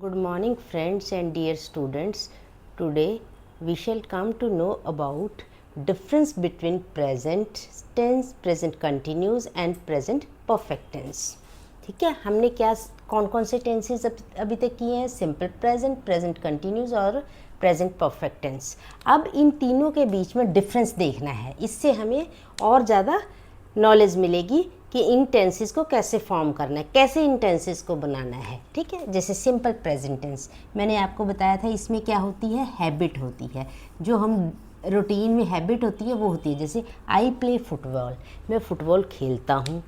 Good morning friends and dear students. Today we shall come to know about difference between present tense, present continuous and present perfect tense. ठीक है, हमने क्या कौन कौन से tenses अभी तक किए हैं? सिंपल प्रेजेंट, प्रेजेंट कंटिन्यूस और प्रेजेंट परफेक्ट टेंस. अब इन तीनों के बीच में डिफरेंस देखना है, इससे हमें और ज़्यादा नॉलेज मिलेगी कि इन टेंसेस को कैसे फॉर्म करना है, कैसे इन टेंसेस को बनाना है. ठीक है, जैसे सिंपल प्रेजेंट टेंस मैंने आपको बताया था, इसमें क्या होती है? हैबिट होती है. जो हम रूटीन में हैबिट होती है वो होती है, जैसे आई प्ले फुटबॉल, मैं फुटबॉल खेलता हूँ.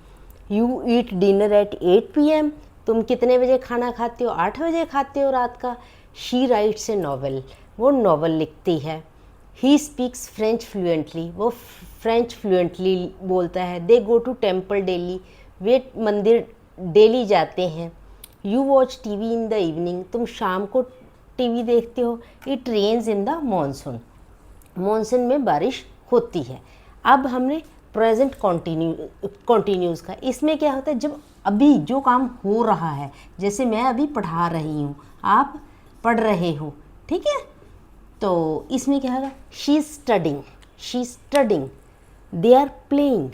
You eat dinner eight 8 PM, तुम कितने बजे खाना खाते हो? 8 बजे खाते हो रात का. शी राइट्स ए नॉवल, वो नॉवल लिखती है. ही स्पीक्स फ्रेंच फ्लुएंटली, वो फ्रेंच फ्लुएंटली बोलता है. They go to temple daily, वे मंदिर डेली जाते हैं. You watch TV in the evening, तुम शाम को TV देखते हो. It rains in the monsoon, monsoon में बारिश होती है. अब हमने प्रेजेंट कॉन्टीन्यूस का, इसमें क्या होता है? जब अभी जो काम हो रहा है, जैसे मैं अभी पढ़ा रही हूँ, आप पढ़ रहे हो. ठीक है, तो इसमें क्या होगा? She is studying, she is studying. They are playing,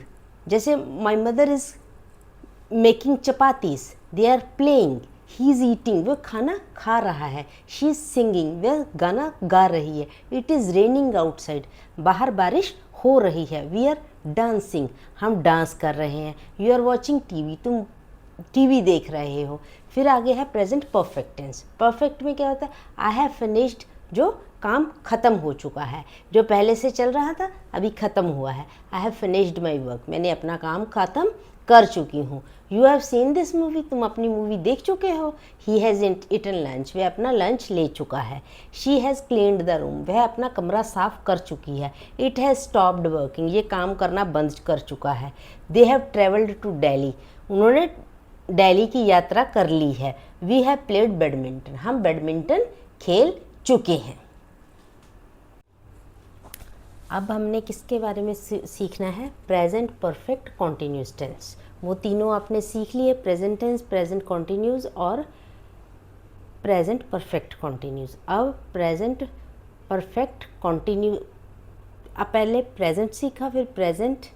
जैसे my mother is making chapatis, they are playing. He is eating, वह खाना खा रहा है. शी इज़ सिंगिंग, वह गाना गा रही है. इट इज़ रेनिंग आउटसाइड, बाहर बारिश हो रही है. वी आर डांसिंग, हम डांस कर रहे हैं. यू आर वॉचिंग TV, तुम TV देख रहे हो. फिर आगे है प्रेजेंट परफेक्ट टेंस. परफेक्ट में क्या होता है? आई हैव फिनिश्ड, जो काम ख़त्म हो चुका है, जो पहले से चल रहा था अभी ख़त्म हुआ है. I have finished my work, मैंने अपना काम ख़त्म कर चुकी हूँ. You have seen this movie, तुम अपनी मूवी देख चुके हो. ही हैज़ ईटन लंच, वह अपना लंच ले चुका है. She has cleaned the room, वह अपना कमरा साफ़ कर चुकी है. इट हैज़ स्टॉप्ड वर्किंग, ये काम करना बंद कर चुका है. They have travelled to Delhi, उन्होंने दिल्ली की यात्रा कर ली है. वी हैव प्लेड बैडमिंटन, हम बैडमिंटन खेल चुके हैं. अब हमने किसके बारे में सीखना है? Present perfect continuous tense. वो तीनों आपने सीख लिए, प्रेजेंट टेंस, प्रेजेंट कॉन्टीन्यूस और प्रेजेंट परफेक्ट कॉन्टीन्यूस. अब प्रेजेंट परफेक्ट कॉन्टीन्यू, अब पहले प्रेजेंट सीखा, फिर present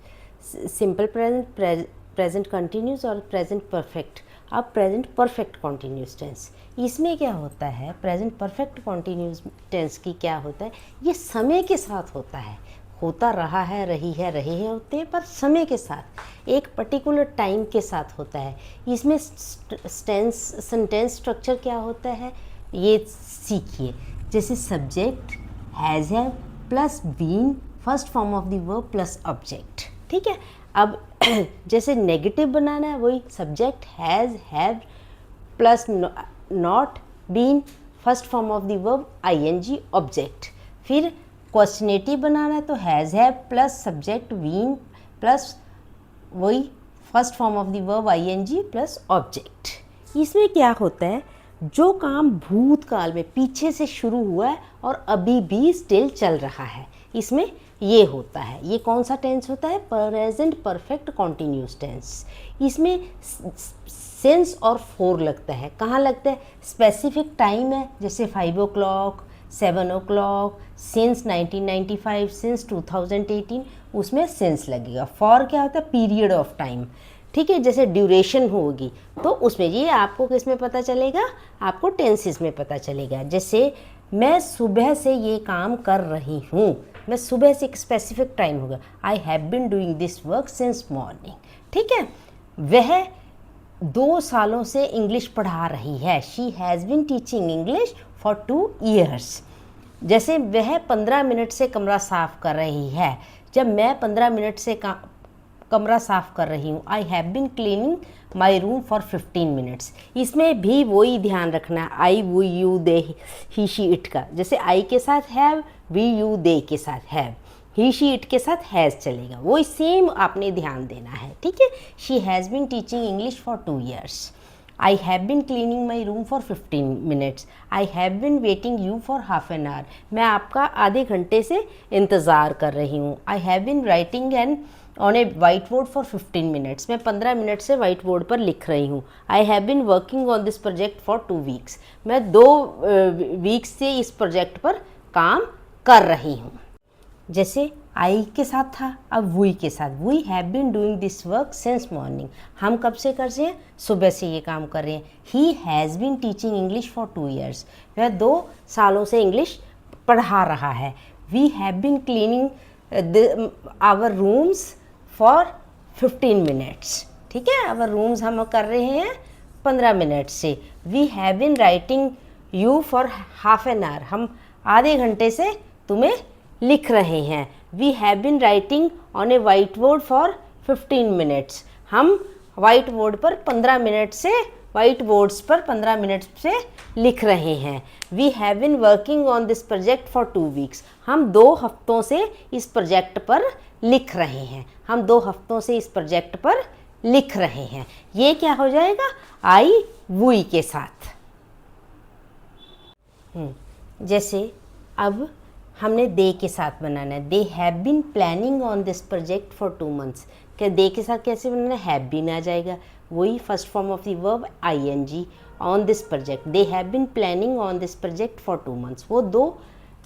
simple present, present continuous और प्रेजेंट परफेक्ट. अब प्रेजेंट परफेक्ट कॉन्टीन्यूस टेंस, इसमें क्या होता है? प्रेजेंट परफेक्ट कॉन्टीन्यूस टेंस की क्या होता है? ये समय के साथ होता है, होता रहा है, रही है, रहे हैं होते हैं, पर समय के साथ, एक पर्टिकुलर टाइम के साथ होता है. इसमें सेंटेंस स्ट्रक्चर क्या होता है ये सीखिए. जैसे subject has have plus been, first form of the verb plus object. ठीक है, अब जैसे नेगेटिव बनाना है, वही subject has have plus not been, first form of the verb ING object. फिर क्वेश्चनेटिव बनाना है तो has have plus subject been plus वही first form of the verb ING plus object. इसमें क्या होता है? जो काम भूतकाल में पीछे से शुरू हुआ है और अभी भी स्टिल चल रहा है, इसमें ये होता है. ये कौन सा टेंस होता है? Present perfect continuous tense. इसमें सिंस और फोर लगता है. कहाँ लगता है? स्पेसिफिक टाइम है, जैसे 5 o'clock, 7 o'clock, सिंस 1995, सिंस 2018, उसमें सिंस लगेगा. फॉर क्या होता है? Period of time. ठीक है, जैसे ड्यूरेशन होगी तो उसमें ये आपको किस में पता चलेगा? आपको टेंसेस में पता चलेगा. जैसे मैं सुबह से ये काम कर रही हूँ, मैं सुबह से एक स्पेसिफिक टाइम होगा. आई have been doing this work since morning. ठीक है, वह 2 सालों से इंग्लिश पढ़ा रही है. She has been teaching English for 2 years. जैसे वह 15 मिनट से कमरा साफ़ कर रही है, जब मैं 15 मिनट से कमरा साफ़ कर रही हूँ. I have been cleaning my room for 15 minutes. इसमें भी वही ध्यान रखना है, I we you they he she it का. जैसे आई के साथ हैव, वी यू दे के साथ हैव, ही शी इट के साथ हैज़ चलेगा. वही सेम आपने ध्यान देना है. ठीक है, she has been teaching English for 2 years. I have been cleaning my room for 15 minutes. I have bin waiting you for half an our. मैं आपका आधे घंटे से इंतज़ार कर रही हूँ. I have been writing an on a white board for 15 minutes, मैं 15 मिनट से वाइट बोर्ड पर लिख रही हूँ। I have been working on this project for 2 weeks, मैं 2 वीक्स से इस प्रोजेक्ट पर काम कर रही हूँ। जैसे आई के साथ था, अब वी के साथ, we have been doing this work since morning, हम कब से कर रहे हैं, सुबह से ये काम कर रहे हैं। He has been teaching English for 2 years, वह 2 सालों से इंग्लिश पढ़ा रहा है। We have been cleaning our rooms for 15 minutes, ठीक है, आवर रूम्स हम कर रहे हैं 15 मिनट से। We have been writing you for half an hour, हम आधे घंटे से तुम्हें लिख रहे हैं। We have been writing on a white board for 15 minutes, हम वाइट बोर्ड पर 15 मिनट से, वाइट बोर्ड्स पर 15 मिनट से लिख रहे हैं। We have been working on this project for 2 weeks, हम 2 हफ्तों से इस प्रोजेक्ट पर लिख रहे हैं, हम 2 हफ्तों से इस प्रोजेक्ट पर लिख रहे हैं। ये क्या हो जाएगा, आई वी के साथ। जैसे अब हमने दे के साथ बनाना है। They have been planning on this project for 2 months, क्या दे के साथ कैसे बनाना है, हैव बीन आ जाएगा, वही first form of the verb ing on this project. They have been planning on this project for 2 months, वो 2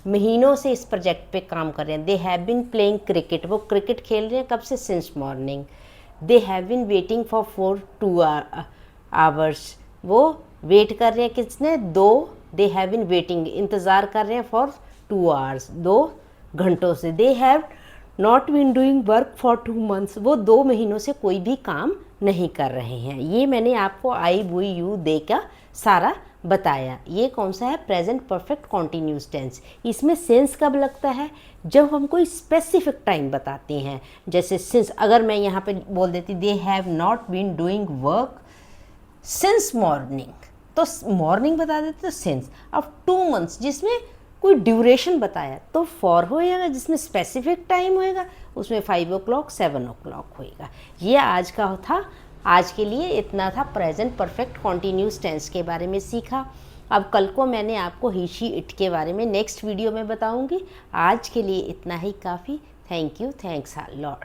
महीनों से इस प्रोजेक्ट पे काम कर रहे हैं। They have been playing cricket, वो क्रिकेट खेल रहे हैं कब से, since morning. They have been waiting for 2 hours, वो वेट कर रहे हैं किसने, 2, दे हैव बीन वेटिंग, इंतज़ार कर रहे हैं फॉर 2 आवर्स, 2 घंटों से। They have not been doing work for 2 months, वो 2 महीनों से कोई भी काम नहीं कर रहे हैं। ये मैंने आपको आई वी यू दे का सारा बताया। ये कौन सा है, प्रेजेंट परफेक्ट कॉन्टिन्यूस टेंस। इसमें सेंस कब लगता है, जब हम कोई स्पेसिफिक टाइम बताते हैं। जैसे सिंस, अगर मैं यहाँ पे बोल देती they have not been doing work since morning, तो मॉर्निंग बता देते तो सिंस। अब 2 मंथ्स जिसमें कोई ड्यूरेशन बताया तो फॉर होएगा, जिसमें स्पेसिफिक टाइम होएगा उसमें 5 o'clock 7 o'clock होएगा। ये आज का था, आज के लिए इतना था। प्रेजेंट परफेक्ट कॉन्टिन्यूस टेंस के बारे में सीखा। अब कल को मैंने आपको ही शी इट के बारे में नेक्स्ट वीडियो में बताऊंगी। आज के लिए इतना ही काफ़ी। Thank you, thanks a lot.